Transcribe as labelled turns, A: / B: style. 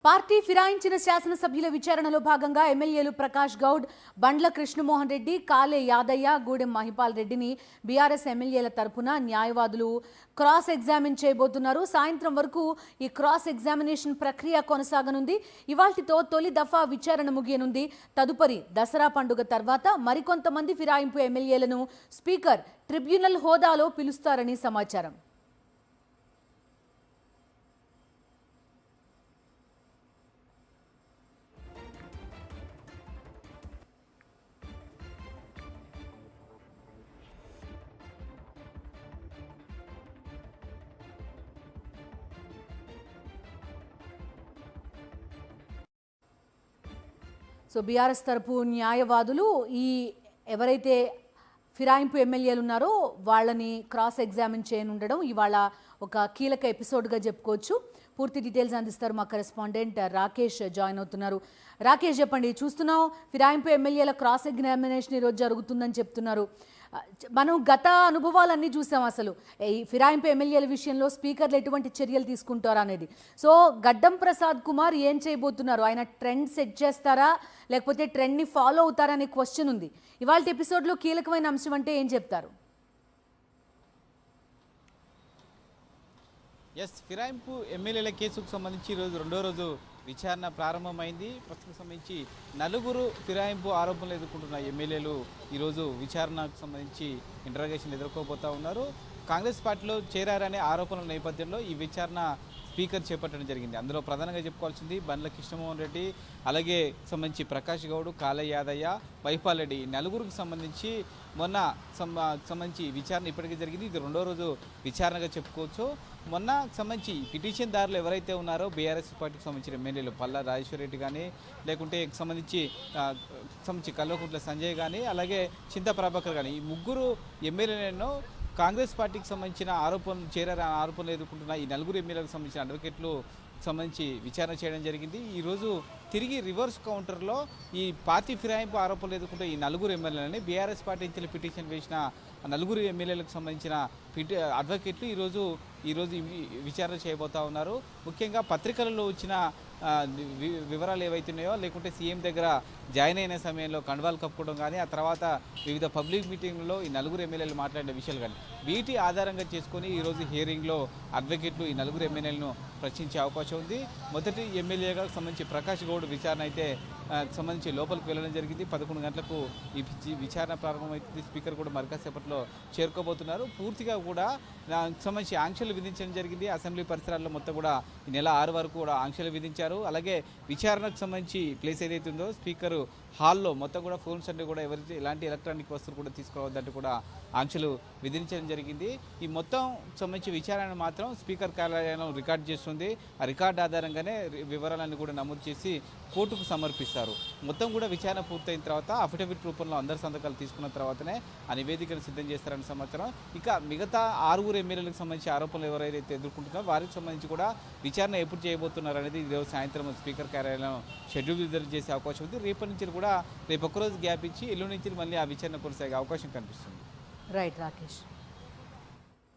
A: Party ఫిరాయించిన శాసనసభ్యుల విచారణలో భాగంగా ఎమ్మెల్యేలు ప్రకాష్ గౌడ్, బండ్ల కృష్ణమోహన్ రెడ్డి, కాలే యాదయ్య, గూడెం మహిపాల్ రెడ్డిని బీఆర్ఎస్ ఎమ్మెల్యేల తరపున న్యాయవాదులు క్రాస్ ఎగ్జామిన్ చేయబోతున్నారు. సాయంత్రం వరకు ఈ క్రాస్ ఎగ్జామినేషన్ ప్రక్రియ కొనసాగనుంది. ఇవాల్టితో తొలి దఫా విచారణ ముగియనుంది. తదుపరి దసరా పండుగ తర్వాత మరికొంతమంది ఫిరాయింపు ఎమ్మెల్యేలను స్పీకర్ ట్రిబ్యునల్ హోదాలో పిలుస్తారని సమాచారం. సో బీఆర్ఎస్ తరపు న్యాయవాదులు ఈ ఎవరైతే ఫిరాయింపు ఎమ్మెల్యేలు ఉన్నారో వాళ్ళని క్రాస్ ఎగ్జామిన్ చేయనుండడం ఇవాళ ఒక కీలక ఎపిసోడ్గా చెప్పుకోవచ్చు. పూర్తి డీటెయిల్స్ అందిస్తారు మా కరెస్పాండెంట్ రాకేష్ జాయిన్ అవుతున్నారు. రాకేష్, చెప్పండి. చూస్తున్నాం ఫిరాయింపు ఎమ్మెల్యేల క్రాస్ ఎగ్జామినేషన్ ఈరోజు జరుగుతుందని చెప్తున్నారు. మనం గత అనుభవాలన్నీ చూసాం. అసలు ఈ ఫిరాయింపు ఎమ్మెల్యేల విషయంలో స్పీకర్లు ఎటువంటి చర్యలు తీసుకుంటారా అనేది. సో గడ్డం ప్రసాద్ కుమార్ ఏం చేయబోతున్నారు? ఆయన ట్రెండ్ సెట్ చేస్తారా లేకపోతే ట్రెండ్ని ఫాలో అవుతారా అనే క్వశ్చన్ ఉంది. ఇవాళ ఎపిసోడ్లో కీలకమైన అంశం అంటే ఏం చెప్తారు?
B: ఫిరాయింపు ఎమ్మెల్యేల కేసుకు సంబంధించి ఈరోజు రెండో రోజు విచారణ ప్రారంభమైంది. ప్రస్తుతం సంబంధించి నలుగురు ఫిరాయింపు ఆరోపణలు ఎదుర్కొంటున్న ఎమ్మెల్యేలు ఈరోజు విచారణకు సంబంధించి ఇంటరాగేషన్ ఎదుర్కోబోతూ ఉన్నారు. కాంగ్రెస్ పార్టీలో చేరారనే ఆరోపణల నేపథ్యంలో ఈ విచారణ స్పీకర్ చేపట్టడం జరిగింది. అందులో ప్రధానంగా చెప్పుకోవాల్సింది బండ్ల కృష్ణమోహన్ రెడ్డి, అలాగే సంబంధించి ప్రకాష్ గౌడ్, కాలే యాదయ్య, మహిపాల్ రెడ్డి నలుగురికి సంబంధించి మొన్న సంబంధించి విచారణ ఇప్పటికే జరిగింది. ఇది రెండో రోజు విచారణగా చెప్పుకోవచ్చు. మొన్న సంబంధించి పిటిషన్దారులు ఎవరైతే ఉన్నారో బీఆర్ఎస్ పార్టీకి సంబంధించిన ఎమ్మెల్యేలు పల్లా రాజేశ్వర రెడ్డి కానీ, లేకుంటే సంబంధించి కల్వకుంట్ల సంజయ్ కానీ, అలాగే చింత ప్రభాకర్ కానీ, ఈ ముగ్గురు ఎమ్మెల్యేలను కాంగ్రెస్ పార్టీకి సంబంధించిన ఆరోపణలు ఎదుర్కొంటున్న ఈ నలుగురు ఎమ్మెల్యేలకు సంబంధించిన అడ్వకేట్లు సంబంధించి విచారణ చేయడం జరిగింది. ఈరోజు తిరిగి రివర్స్ కౌంటర్లో ఈ పార్టీ ఫిరాయింపు ఆరోపణలు ఎదుర్కొంటే ఈ నలుగురు ఎమ్మెల్యేలని బీఆర్ఎస్ పార్టీ నుంచి పిటిషన్ వేసిన నలుగురు ఎమ్మెల్యేలకు సంబంధించిన అడ్వకేట్లు ఈరోజు విచారణ చేయబోతా ఉన్నారు. ముఖ్యంగా పత్రికలలో వచ్చిన వివరాలు ఏవైతున్నాయో, లేకుంటే సీఎం దగ్గర జాయిన్ అయిన సమయంలో కండువాలు కప్పుకోవడం కానీ, ఆ తర్వాత వివిధ పబ్లిక్ మీటింగ్లో ఈ నలుగురు ఎమ్మెల్యేలు మాట్లాడిన విషయాలు కానీ వీటి ఆధారంగా చేసుకొని ఈరోజు హియరింగ్లో అడ్వకేట్లు ఈ నలుగురు ఎమ్మెల్యేలను ప్రశ్నించే అవకాశం ఉంది. మొదటి ఎమ్మెల్యేగా సంబంధించి ప్రకాష్ గౌడ్ విచారణ అయితే సంబంధించి లోపలికి వెళ్ళడం జరిగింది. 11 గంటలకు ఈ విచారణ ప్రారంభమవుతుంది. స్పీకర్ కూడా మరికాసేపట్లో చేరుకోబోతున్నారు. పూర్తిగా కూడా సంబంధించి ఆంక్షలు విధించడం జరిగింది. అసెంబ్లీ పరిసరాల్లో మొత్తం కూడా ఈ నెల 6 వరకు కూడా ఆంక్షలు విధించారు. అలాగే విచారణకు సంబంధించి ప్లేస్ ఏదైతే ఉందో స్పీకర్ హాల్లో మొత్తం కూడా ఫోన్స్ అంటే కూడా ఎవరైతే ఎలాంటి ఎలక్ట్రానిక్ వస్తువులు కూడా తీసుకురావద్దంటూ కూడా ఆంక్షలు విధించడం జరిగింది. ఈ మొత్తం సంబంధించి విచారణ మాత్రం స్పీకర్ కార్యాలయం రికార్డ్ చేస్తుంది. ఆ రికార్డు ఆధారంగానే వివరాలన్నీ కూడా నమోదు చేసి కోర్టుకు సమర్పిస్తారు. మొత్తం కూడా విచారణ పూర్తయిన తర్వాత అఫిడవిట్ రూపంలో అందరి సంతకాలు తీసుకున్న తర్వాతనే ఆ నివేదికను సిద్ధం చేస్తారని సమాచారం. ఇక మిగతా 6 ఎమ్మెల్యేలకు సంబంధించి ఆరోపణలు ఎవరైతే ఎదుర్కొంటున్నారో వారికి సంబంధించి కూడా విచారణ ఎప్పుడు చేయబోతున్నారు అనేది ఈరోజు సాయంత్రం స్పీకర్ కార్యాలయం షెడ్యూల్ విడుదల చేసే అవకాశం ఉంది. రేపటి నుంచి కూడా రేపు ఒక్కరోజు గ్యాప్ ఇచ్చి ఎల్లుండి నుంచి మళ్ళీ ఆ విచారణ కొనసాగే అవకాశం కనిపిస్తుంది.
A: రైట్ రాకేష్.